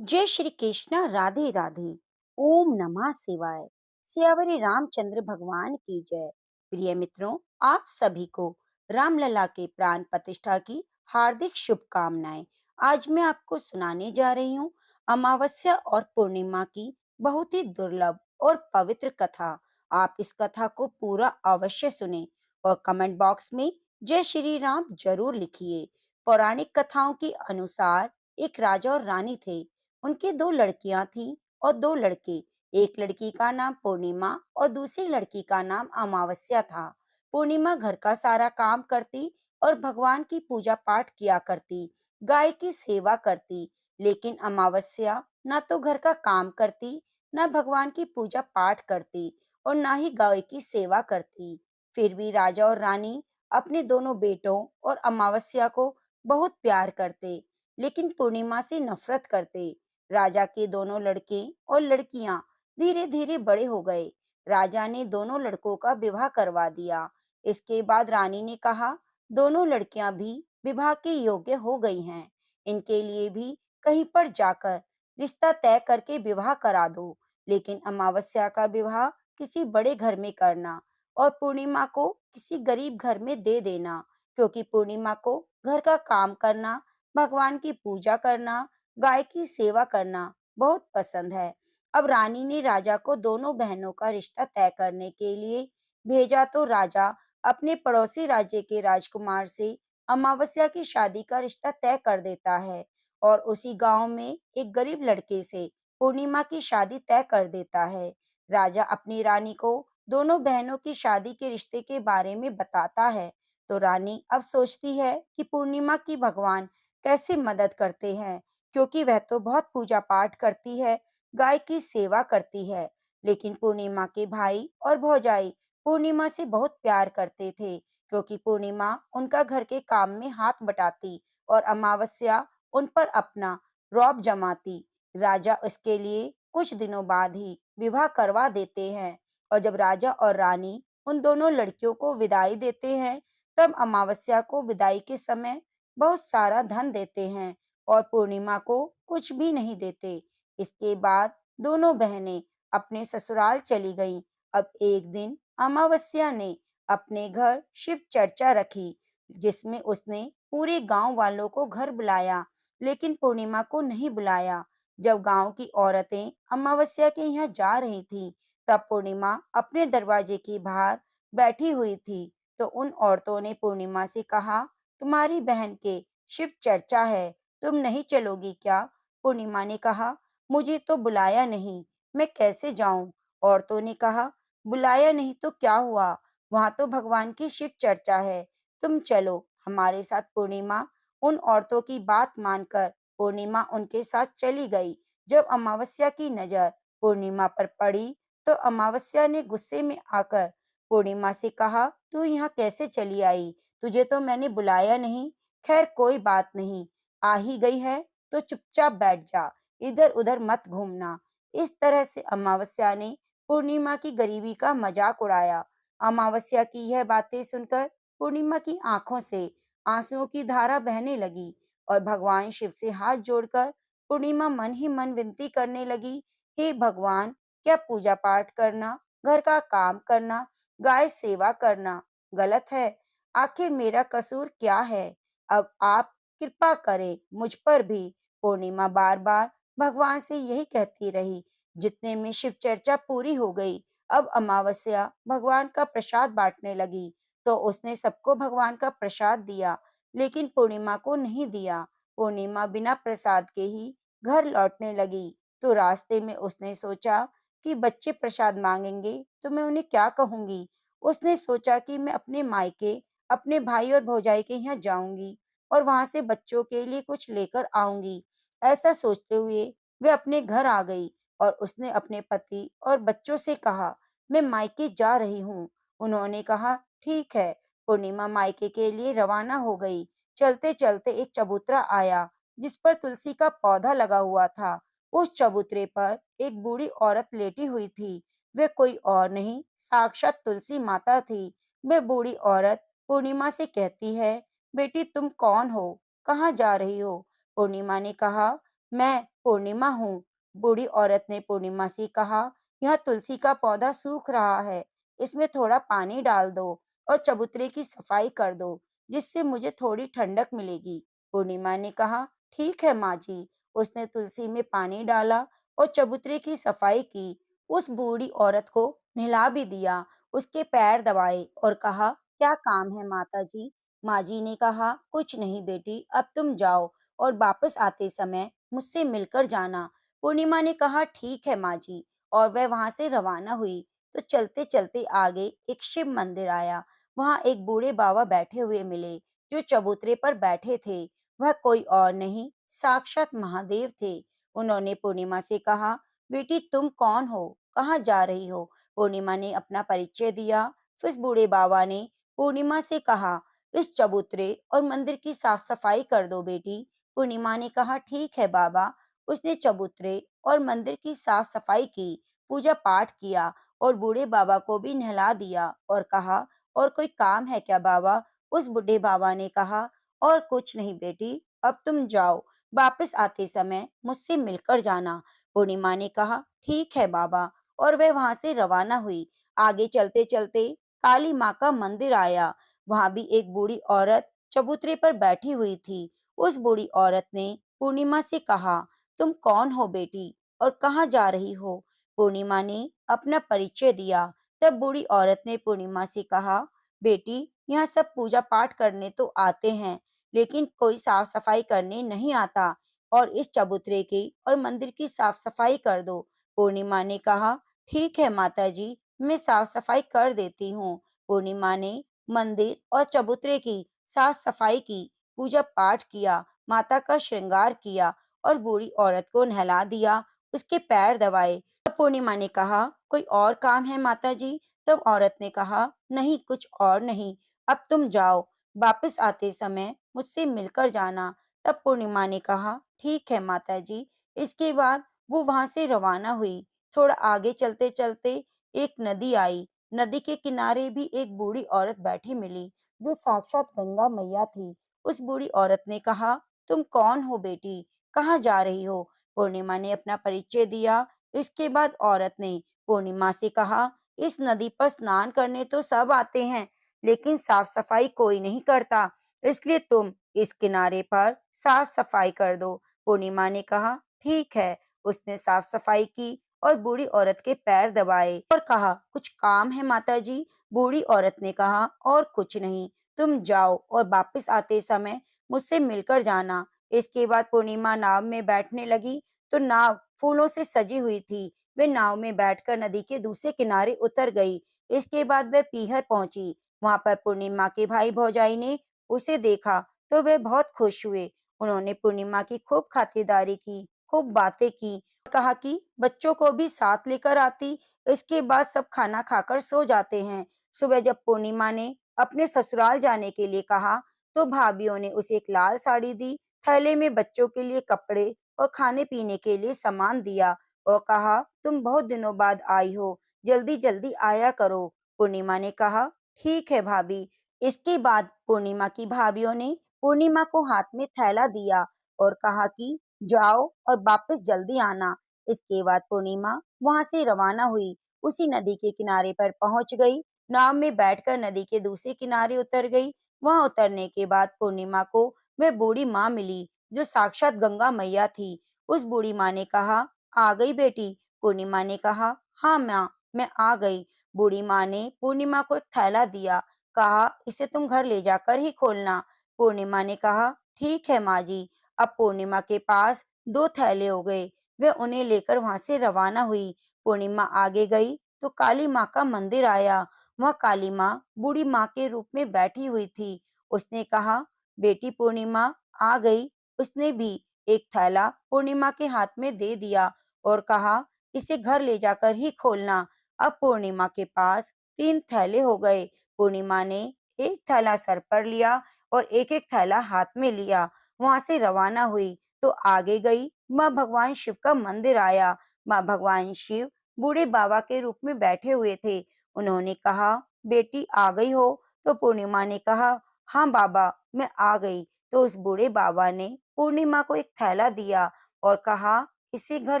जय श्री कृष्ण, राधे राधे। ओम नमः शिवाय। सियावरी रामचंद्र भगवान की जय। प्रिय मित्रों, आप सभी को रामलला के प्राण प्रतिष्ठा की हार्दिक शुभकामनाएं। आज मैं आपको सुनाने जा रही हूँ अमावस्या और पूर्णिमा की बहुत ही दुर्लभ और पवित्र कथा। आप इस कथा को पूरा अवश्य सुने और कमेंट बॉक्स में जय श्री राम जरूर लिखिए। पौराणिक कथाओं के अनुसार एक राजा और रानी थे। उनकी दो लड़कियां थीं और दो लड़के। एक लड़की का नाम पूर्णिमा और दूसरी लड़की का नाम अमावस्या था। पूर्णिमा घर का सारा काम करती और भगवान की पूजा पाठ किया करती, गाय की सेवा करती। लेकिन अमावस्या ना तो घर का काम करती, ना भगवान की पूजा पाठ करती और ना ही गाय की सेवा करती। फिर भी राजा और रानी अपने दोनों बेटों और अमावस्या को बहुत प्यार करते, लेकिन पूर्णिमा से नफरत करते। राजा के दोनों लड़के और लड़कियां धीरे धीरे बड़े हो गए। राजा ने दोनों लड़कों का विवाह करवा दिया। इसके बाद रानी ने कहा, दोनों लड़कियां भी विवाह के योग्य हो गई हैं। इनके लिए भी कहीं पर जाकर रिश्ता तय करके विवाह करा दो। लेकिन अमावस्या का विवाह किसी बड़े घर में करना और पूर्णिमा को किसी गरीब घर में दे देना, क्योंकि पूर्णिमा को घर का काम करना, भगवान की पूजा करना, गाय की सेवा करना बहुत पसंद है। अब रानी ने राजा को दोनों बहनों का रिश्ता तय करने के लिए भेजा, तो राजा अपने पड़ोसी राज्य के राजकुमार से अमावस्या की शादी का रिश्ता तय कर देता है और उसी गांव में एक गरीब लड़के से पूर्णिमा की शादी तय कर देता है। राजा अपनी रानी को दोनों बहनों की शादी के रिश्ते के बारे में बताता है, तो रानी अब सोचती है कि पूर्णिमा की भगवान कैसे मदद करते हैं, क्योंकि वह तो बहुत पूजा पाठ करती है, गाय की सेवा करती है। लेकिन पूर्णिमा के भाई और भौजाई पूर्णिमा से बहुत प्यार करते थे, क्योंकि पूर्णिमा उनका घर के काम में हाथ बटाती और अमावस्या उन पर अपना रौब जमाती। राजा उसके लिए कुछ दिनों बाद ही विवाह करवा देते हैं और जब राजा और रानी उन दोनों लड़कियों को विदाई देते हैं, तब अमावस्या को विदाई के समय बहुत सारा धन देते हैं और पूर्णिमा को कुछ भी नहीं देते। इसके बाद दोनों बहनें अपने ससुराल चली गईं। अब एक दिन अमावस्या ने अपने घर शिव चर्चा रखी, जिसमें उसने पूरे गांव वालों को घर बुलाया, लेकिन पूर्णिमा को नहीं बुलाया। जब गांव की औरतें अमावस्या के यहाँ जा रही थीं, तब पूर्णिमा अपने दरवाजे के बाहर बैठी हुई थी। तो उन औरतों ने पूर्णिमा से कहा, तुम्हारी बहन के शिव चर्चा है, तुम नहीं चलोगी क्या? पूर्णिमा ने कहा, मुझे तो बुलाया नहीं, मैं कैसे जाऊं? औरतों ने कहा, बुलाया नहीं तो क्या हुआ? वहां तो भगवान की शिव चर्चा है, तुम चलो हमारे साथ। पूर्णिमा उन औरतों की बात मानकर पूर्णिमा उनके साथ चली गई। जब अमावस्या की नजर पूर्णिमा पर पड़ी, तो अमावस्या ने गुस्से में आकर पूर्णिमा से कहा, तू यहाँ कैसे चली आई? तुझे तो मैंने बुलाया नहीं। खैर कोई बात नहीं, आ ही गई है तो चुपचाप बैठ जा, इधर उधर मत घूमना। इस तरह से अमावस्या ने पूर्णिमा की गरीबी का मजाक उड़ाया। अमावस्या की यह बातें सुनकर पूर्णिमा की आंखों से आंसुओं की धारा बहने लगी और भगवान शिव से हाथ जोड़कर पूर्णिमा मन ही मन विनती करने लगी, हे भगवान, क्या पूजा पाठ करना, घर का काम करना, गाय सेवा करना गलत है? आखिर मेरा कसूर क्या है? अब आप कृपा करें मुझ पर भी। पूर्णिमा बार बार भगवान से यही कहती रही। जितने में शिव चर्चा पूरी हो गई, अब अमावस्या भगवान का प्रसाद बांटने लगी, तो उसने सबको भगवान का प्रसाद दिया, लेकिन पूर्णिमा को नहीं दिया। पूर्णिमा बिना प्रसाद के ही घर लौटने लगी। तो रास्ते में उसने सोचा कि बच्चे प्रसाद मांगेंगे तो मैं उन्हें क्या कहूंगी। उसने सोचा कि मैं अपने मायके, अपने भाई और भौजाई के यहाँ जाऊंगी और वहां से बच्चों के लिए कुछ लेकर आऊंगी। ऐसा सोचते हुए वे अपने घर आ गई और उसने अपने पति और बच्चों से कहा, मैं मायके जा रही हूँ। उन्होंने कहा, ठीक है। पूर्णिमा मायके के लिए रवाना हो गई। चलते चलते एक चबूतरा आया, जिस पर तुलसी का पौधा लगा हुआ था। उस चबूतरे पर एक बूढ़ी औरत लेटी हुई थी। वे कोई और नहीं, साक्षात तुलसी माता थी। वह बूढ़ी औरत पूर्णिमा से कहती है, बेटी तुम कौन हो? कहाँ जा रही हो? पूर्णिमा ने कहा, मैं पूर्णिमा हूँ। बूढ़ी औरत ने पूर्णिमा से कहा, यह तुलसी का पौधा सूख रहा है, इसमें थोड़ा पानी डाल दो और चबूतरे की सफाई कर दो, जिससे मुझे थोड़ी ठंडक मिलेगी। पूर्णिमा ने कहा, ठीक है माँ जी। उसने तुलसी में पानी डाला और चबूतरे की सफाई की। उस बूढ़ी औरत को नहला भी दिया, उसके पैर दबाए और कहा, क्या काम है माता जी? माँ जी ने कहा, कुछ नहीं बेटी, अब तुम जाओ और वापस आते समय मुझसे मिलकर जाना। पूर्णिमा ने कहा, ठीक है माँ जी, और वह वहां से रवाना हुई। तो चलते चलते आगे एक शिव मंदिर आया। वहां एक बूढ़े बाबा बैठे हुए मिले, जो चबूतरे पर बैठे थे। वह कोई और नहीं, साक्षात महादेव थे। उन्होंने पूर्णिमा से कहा, बेटी तुम कौन हो, कहाँ जा रही हो? पूर्णिमा ने अपना परिचय दिया। फिर बूढ़े बाबा ने पूर्णिमा से कहा, इस चबूतरे और मंदिर की साफ सफाई कर दो बेटी। पूर्णिमा ने कहा, ठीक है बाबा। उसने चबूतरे और मंदिर की साफ सफाई की, पूजा पाठ किया और बूढ़े बाबा को भी नहला दिया और कहा, और कोई काम है क्या बाबा? उस बूढ़े बाबा ने कहा, और कुछ नहीं बेटी, अब तुम जाओ, वापस आते समय मुझसे मिलकर जाना। पूर्णिमा ने कहा, ठीक है बाबा, और वह वहां से रवाना हुई। आगे चलते चलते काली माँ का मंदिर आया। वहां भी एक बूढ़ी औरत चबूतरे पर बैठी हुई थी। उस बूढ़ी औरत ने पूर्णिमा से कहा, तुम कौन हो बेटी और कहाँ जा रही हो? पूर्णिमा ने अपना परिचय दिया। तब बूढ़ी औरत ने पूर्णिमा से कहा, बेटी यहाँ सब पूजा पाठ करने तो आते हैं, लेकिन कोई साफ सफाई करने नहीं आता, और इस चबूतरे की और मंदिर की साफ सफाई कर दो। पूर्णिमा ने कहा, ठीक है माता जी, मैं साफ सफाई कर देती हूँ। पूर्णिमा ने मंदिर और चबूतरे की साफ सफाई की, पूजा पाठ किया, माता का श्रृंगार किया और बूढ़ी औरत को नहला दिया, उसके पैर दबाए। तब पूर्णिमा ने कहा, कोई और काम है माता जी? तब औरत ने कहा, नहीं कुछ और नहीं, अब तुम जाओ, वापस आते समय मुझसे मिलकर जाना। तब पूर्णिमा ने कहा, ठीक है माता जी। इसके बाद वो वहां से रवाना हुई। थोड़ा आगे चलते चलते एक नदी आई। नदी के किनारे भी एक बूढ़ी औरत बैठी मिली, जो साक्षात गंगा मैया थी। उस बूढ़ी औरत ने कहा, तुम कौन हो बेटी, कहाँ जा रही हो? पूर्णिमा ने अपना परिचय दिया। इसके बाद औरत ने पूर्णिमा से कहा, इस नदी पर स्नान करने तो सब आते हैं, लेकिन साफ सफाई कोई नहीं करता, इसलिए तुम इस किनारे पर साफ सफाई कर दो। पूर्णिमा ने कहा, ठीक है। उसने साफ सफाई की और बूढ़ी औरत के पैर दबाए और कहा, कुछ काम है माता जी? बूढ़ी औरत ने कहा, और कुछ नहीं, तुम जाओ और वापस आते समय मुझसे मिलकर जाना। इसके बाद पूर्णिमा नाव में बैठने लगी, तो नाव फूलों से सजी हुई थी। वे नाव में बैठकर नदी के दूसरे किनारे उतर गई। इसके बाद वह पीहर पहुंची। वहां पर पूर्णिमा के भाई भौजाई ने उसे देखा, तो वे बहुत खुश हुए। उन्होंने पूर्णिमा की खूब खातिरदारी की, खूब बातें की, कहा कि बच्चों को भी साथ लेकर आती। इसके बाद सब खाना खाकर सो जाते हैं। सुबह जब पूर्णिमा ने अपने ससुराल जाने के लिए कहा, तो भाभीियों ने उसे एक लाल साड़ी दी, थैले में बच्चों के लिए कपड़े और खाने पीने के लिए सामान दिया और कहा, तुम बहुत दिनों बाद आई हो, जल्दी जल्दी आया करो। पूर्णिमा ने कहा, ठीक है भाभी। इसके बाद पूर्णिमा की भाभीियों ने पूर्णिमा को हाथ में थैला दिया और कहा कि जाओ और वापस जल्दी आना। इसके बाद पूर्णिमा वहां से रवाना हुई, उसी नदी के किनारे पर पहुंच गई। नाव में बैठकर नदी के दूसरे किनारे उतर गई। वहां उतरने के बाद पूर्णिमा को वह बूढ़ी माँ मिली, जो साक्षात गंगा मैया थी। उस बूढ़ी माँ ने कहा, आ गई बेटी? पूर्णिमा ने कहा, हाँ माँ, मैं आ गई। बूढ़ी माँ ने पूर्णिमा को एक थैला दिया, कहा, इसे तुम घर ले जाकर ही खोलना। पूर्णिमा ने कहा, ठीक है माँ जी। अब पूर्णिमा के पास दो थैले हो गए। वे उन्हें लेकर वहां से रवाना हुई। पूर्णिमा आगे गई तो काली माँ का मंदिर आया। वह काली माँ बूढ़ी माँ के रूप में बैठी हुई थी। उसने कहा, बेटी पूर्णिमा आ गई। उसने भी एक थैला पूर्णिमा के हाथ में दे दिया और कहा, इसे घर ले जाकर ही खोलना। अब पूर्णिमा के पास तीन थैले हो गए। पूर्णिमा ने एक थैला सर पर लिया और एक एक थैला हाथ में लिया। वहां से रवाना हुई तो आगे गई। माँ भगवान शिव का मंदिर आया। माँ भगवान शिव बूढ़े बाबा के रूप में बैठे हुए थे। उन्होंने कहा, बेटी आ गई हो? तो पूर्णिमा ने कहा, हाँ बाबा, मैं आ गई। तो उस बूढ़े बाबा ने पूर्णिमा को एक थैला दिया। और कहा, इसे घर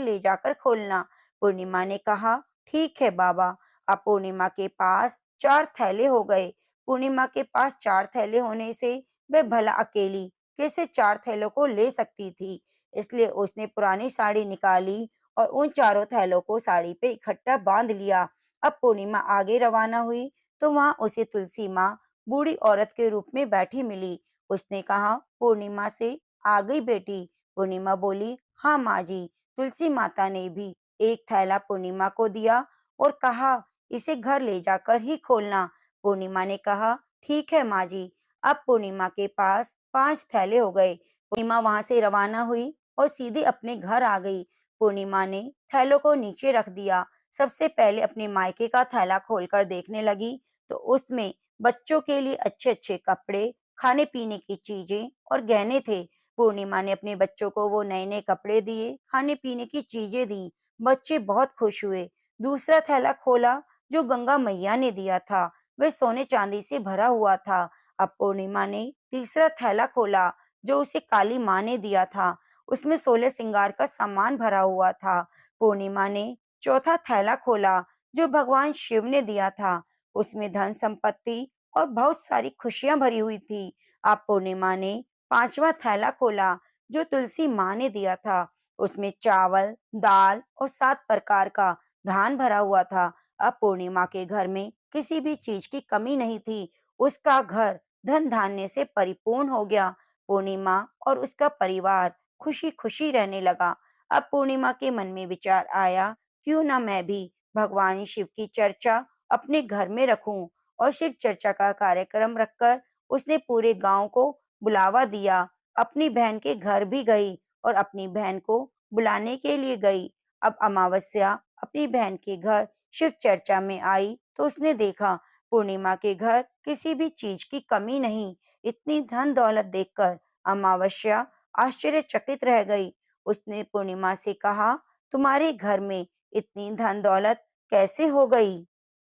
ले जाकर खोलना। पूर्णिमा ने कहा, ठीक है बाबा। अब पूर्णिमा के पास 4 थैले हो गए। पूर्णिमा के पास 4 थैले होने से वह भला अकेली कैसे 4 थैलों को ले सकती थी। इसलिए उसने पुरानी साड़ी निकाली और उन चारों थैलों को साड़ी पे इकट्ठा बांध लिया। अब पूर्णिमा आगे रवाना हुई तो वहां उसे तुलसी माँ बूढ़ी औरत के रूप में बैठी मिली। उसने कहा पूर्णिमा से, आ गई बेटी? पूर्णिमा बोली, हाँ माँ जी। तुलसी माता ने भी एक थैला पूर्णिमा को दिया और कहा, इसे घर ले जाकर ही खोलना। पूर्णिमा ने कहा, ठीक है माँ जी। अब पूर्णिमा के पास 5 थैले हो गए। पूर्णिमा वहां से रवाना हुई और सीधे अपने घर आ गई। पूर्णिमा ने थैलों को नीचे रख दिया। सबसे पहले अपने मायके का थैला खोलकर देखने लगी तो उसमें बच्चों के लिए अच्छे अच्छे कपड़े, खाने पीने की चीजें और गहने थे। पूर्णिमा ने अपने बच्चों को वो नए नए कपड़े दिए, खाने पीने की चीजें दी। बच्चे बहुत खुश हुए। दूसरा थैला खोला जो गंगा मैया ने दिया था, वह सोने चांदी से भरा हुआ था। अब पूर्णिमा ने तीसरा थैला खोला जो उसे काली माँ ने दिया था, उसमें 16 श्रृंगार का सामान भरा हुआ था। पूर्णिमा ने चौथा थैला खोला जो भगवान शिव ने दिया था, उसमें धन संपत्ति और बहुत सारी खुशियां भरी हुई थी। अब पूर्णिमा ने पांचवा थैला खोला जो तुलसी माँ ने दिया था, उसमें चावल, दाल और 7 प्रकार का धान भरा हुआ था। अब पूर्णिमा के घर में किसी भी चीज की कमी नहीं थी। उसका घर धन धान्य से परिपूर्ण हो गया। पूर्णिमा और उसका परिवार खुशी खुशी रहने लगा। अब पूर्णिमा के मन में विचार आया, क्यों ना मैं भी भगवान शिव की चर्चा अपने घर में रखूं। और शिव चर्चा का कार्यक्रम रखकर उसने पूरे गांव को बुलावा दिया। अपनी बहन के घर भी गई और अपनी बहन को बुलाने के लिए गई। अब अमावस्या अपनी बहन के घर शिव चर्चा में आई तो उसने देखा पूर्णिमा के घर किसी भी चीज की कमी नहीं। इतनी धन दौलत देखकर अमावस्या आश्चर्यचकित रह गई। उसने पूर्णिमा से कहा, तुम्हारे घर में इतनी धन दौलत कैसे हो गई?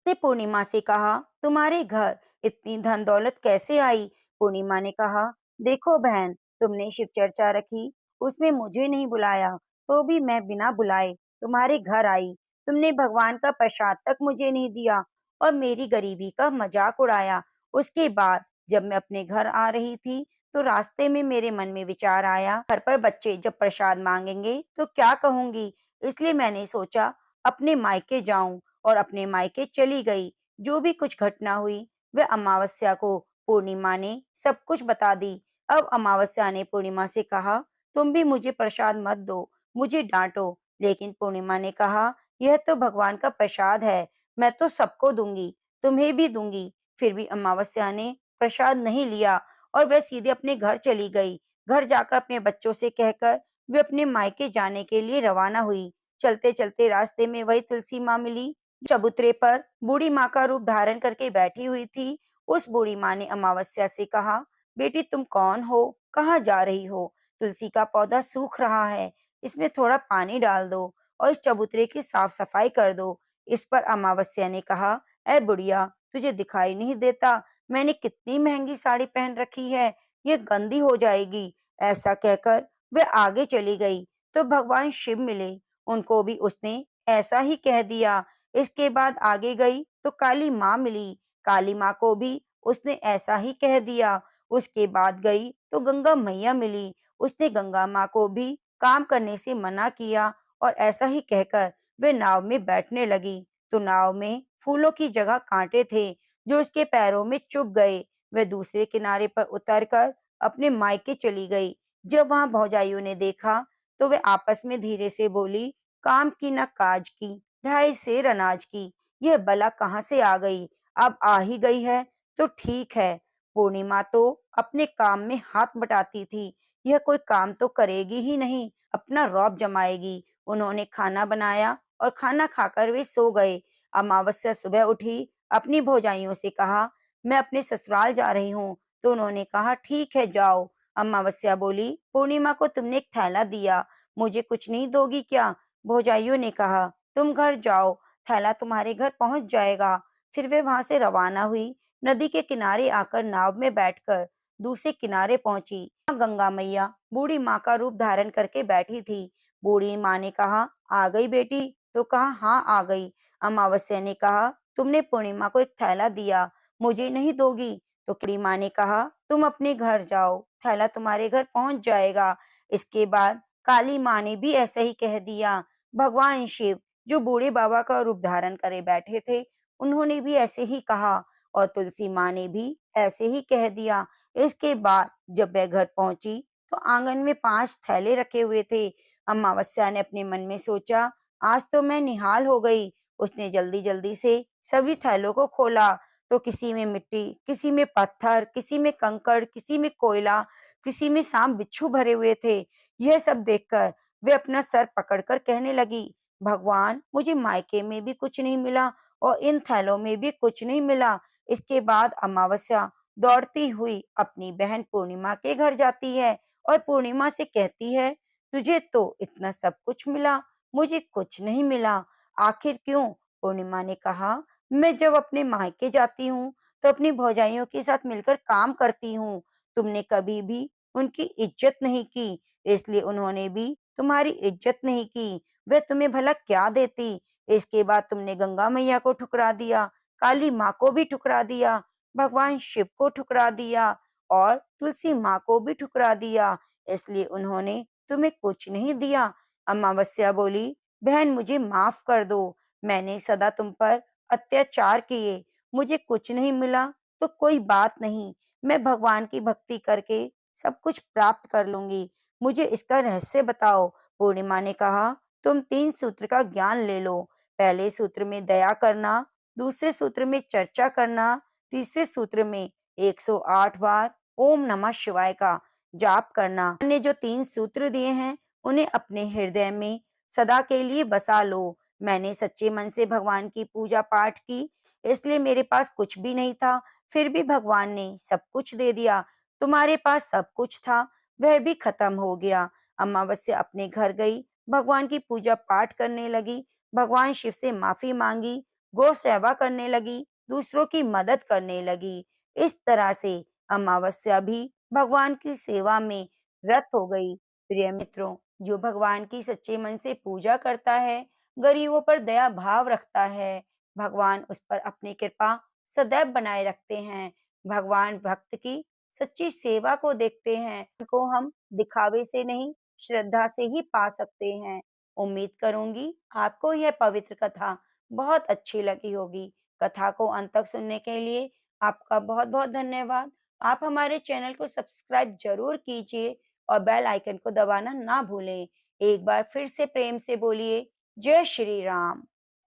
ने पूर्णिमा से कहा, तुम्हारे घर इतनी धन दौलत कैसे आई? पूर्णिमा ने कहा, देखो बहन, तुमने शिव चर्चा रखी, उसमें मुझे नहीं बुलाया, तो भी मैं बिना बुलाए तुम्हारे घर आई। तुमने भगवान का प्रसाद तक मुझे नहीं दिया और मेरी गरीबी का मजाक उड़ाया। उसके बाद जब मैं अपने घर आ रही थी तो रास्ते में मेरे मन में विचार आया, घर पर बच्चे जब प्रसाद मांगेंगे तो क्या कहूंगी। इसलिए मैंने सोचा अपने मायके जाऊं और अपने मायके चली गई। जो भी कुछ घटना हुई वह अमावस्या को पूर्णिमा ने सब कुछ बता दी। अब अमावस्या ने पूर्णिमा से कहा, तुम भी मुझे प्रसाद मत दो, मुझे डांटो। लेकिन पूर्णिमा ने कहा, यह तो भगवान का प्रसाद है, मैं तो सबको दूंगी, तुम्हें भी दूंगी। फिर भी अमावस्या ने प्रसाद नहीं लिया और वह सीधे अपने घर चली गई। घर जाकर अपने बच्चों से कहकर वे अपने मायके जाने के लिए रवाना हुई। चलते चलते रास्ते में वही तुलसी माँ मिली, चबूतरे पर बूढ़ी माँ का रूप धारण करके बैठी हुई थी। उस बूढ़ी माँ ने अमावस्या से कहा, बेटी तुम कौन हो, कहाँ जा रही हो? तुलसी का पौधा सूख रहा है, इसमें थोड़ा पानी डाल दो और इस चबूतरे की साफ सफाई कर दो। इस पर अमावस्या ने कहा, ए बुढ़िया, तुझे दिखाई नहीं देता मैंने कितनी महंगी साड़ी पहन रखी है, ये गंदी हो जाएगी। ऐसा कहकर वह आगे चली गई तो भगवान शिव मिले, उनको भी उसने ऐसा ही कह दिया। इसके बाद आगे गई तो काली माँ मिली, काली माँ को भी उसने ऐसा ही कह दिया। उसके बाद गई तो गंगा मैया मिली, उसने गंगा माँ को भी काम करने से मना किया और ऐसा ही कहकर वे नाव में बैठने लगी। तो नाव में फूलों की जगह कांटे थे जो उसके पैरों में चुभ गए। वह दूसरे किनारे पर उतरकर अपने मायके चली गई। जब वहां भौजाइयों ने देखा तो वे आपस में धीरे से बोली, काम की न काज की, 2.5 सेर अनाज की, यह बला कहाँ से आ गई? अब आ ही गई है तो ठीक है। पूर्णिमा तो अपने काम में हाथ बटाती थी, यह कोई काम तो करेगी ही नहीं, अपना रौब जमाएगी। उन्होंने खाना बनाया और खाना खाकर वे सो गए। अमावस्या सुबह उठी, अपनी भौजाइयों से कहा, मैं अपने ससुराल जा रही हूँ। तो उन्होंने कहा, ठीक है जाओ। अमावस्या बोली, पूर्णिमा को तुमने एक थैला दिया, मुझे कुछ नहीं दोगी क्या? भौजाइयों ने कहा, तुम घर जाओ, थैला तुम्हारे घर पहुंच जाएगा। फिर वे वहां से रवाना हुई। नदी के किनारे आकर नाव में बैठकर दूसरे किनारे पहुंची। वहाँ गंगा मैया बूढ़ी माँ का रूप धारण करके बैठी थी। बूढ़ी माँ ने कहा, आ गई बेटी? तो कहा, हाँ आ गई। अमावस्या ने कहा, तुमने पूर्णिमा को एक थैला दिया, मुझे नहीं दोगी? तो बूढ़ी माँ ने कहा, तुम अपने घर जाओ, थैला तुम्हारे घर पहुंच जाएगा। इसके बाद काली माँ ने भी ऐसा ही कह दिया। भगवान शिव जो बूढ़े बाबा का रूप धारण करे बैठे थे, उन्होंने भी ऐसे ही कहा और तुलसी माँ ने भी ऐसे ही कह दिया। इसके बाद जब वह घर पहुंची तो आंगन में 5 थैले रखे हुए थे। अमावस्या ने अपने मन में सोचा, आज तो मैं निहाल हो गई। उसने जल्दी-जल्दी से सभी थैलों को खोला तो किसी में मिट्टी, किसी में पत्थर, किसी में कंकड़, किसी में कोयला, किसी में सांप बिच्छू भरे हुए थे। यह सब देखकर वे अपना सर पकड़कर कहने लगी, भगवान मुझे मायके में भी कुछ नहीं मिला और इन थैलों में भी कुछ नहीं मिला। इसके बाद अमावस्या दौड़ती हुई अपनी बहन पूर्णिमा के घर जाती है और पूर्णिमा से कहती है, तुझे तो इतना सब कुछ मिला, मुझे कुछ नहीं मिला, आखिर क्यों? पूर्णिमा ने कहा, मैं जब अपने मायके जाती हूँ तो अपनी भौजाइयों के साथ मिलकर काम करती हूँ। तुमने कभी भी उनकी इज्जत नहीं की, इसलिए उन्होंने भी तुम्हारी इज्जत नहीं की। वह तुम्हें भला क्या देती? इसके बाद तुमने गंगा मैया को ठुकरा दिया, काली माँ को भी ठुकरा दिया, भगवान शिव को ठुकरा दिया और तुलसी माँ को भी ठुकरा दिया, इसलिए उन्होंने तुम्हें कुछ नहीं दिया। अमावस्या बोली, बहन मुझे माफ कर दो, मैंने सदा तुम पर अत्याचार किए, मुझे कुछ नहीं मिला तो कोई बात नहीं, मैं भगवान की भक्ति करके सब कुछ प्राप्त कर लूंगी, मुझे इसका रहस्य बताओ। पूर्णिमा ने कहा, तुम 3 सूत्र का ज्ञान ले लो। पहले सूत्र में दया करना, दूसरे सूत्र में चर्चा करना, तीसरे सूत्र में 108 बार ओम नमः शिवाय का जाप करना। मैंने जो 3 सूत्र दिए हैं, उन्हें अपने हृदय में सदा के लिए बसा लो। मैंने सच्चे मन से भगवान की पूजा पाठ की, इसलिए मेरे पास कुछ भी नहीं था, फिर भी भगवान ने सब कुछ दे दिया। तुम्हारे पास सब कुछ था, वह भी खत्म हो गया। अमावस्या अपने घर गई, भगवान की पूजा पाठ करने लगी, भगवान शिव से माफी मांगी, गौ सेवा करने लगी, दूसरों की मदद करने लगी। इस तरह से अमावस्या भी भगवान की सेवा में रत हो गई। प्रिय मित्रों, जो भगवान की सच्चे मन से पूजा करता है, गरीबों पर दया भाव रखता है, भगवान उस पर अपनी कृपा सदैव बनाए रखते हैं। भगवान भक्त की सच्ची सेवा को देखते हैं, को हम दिखावे से नहीं, श्रद्धा से ही पा सकते हैं। उम्मीद करूंगी आपको यह पवित्र कथा बहुत अच्छी लगी होगी। कथा को अंत तक सुनने के लिए आपका बहुत-बहुत धन्यवाद। आप हमारे चैनल को सब्सक्राइब जरूर कीजिए और बेल आइकन को दबाना ना भूलें। एक बार फिर से प्रेम से बोलिए, जय श्री राम।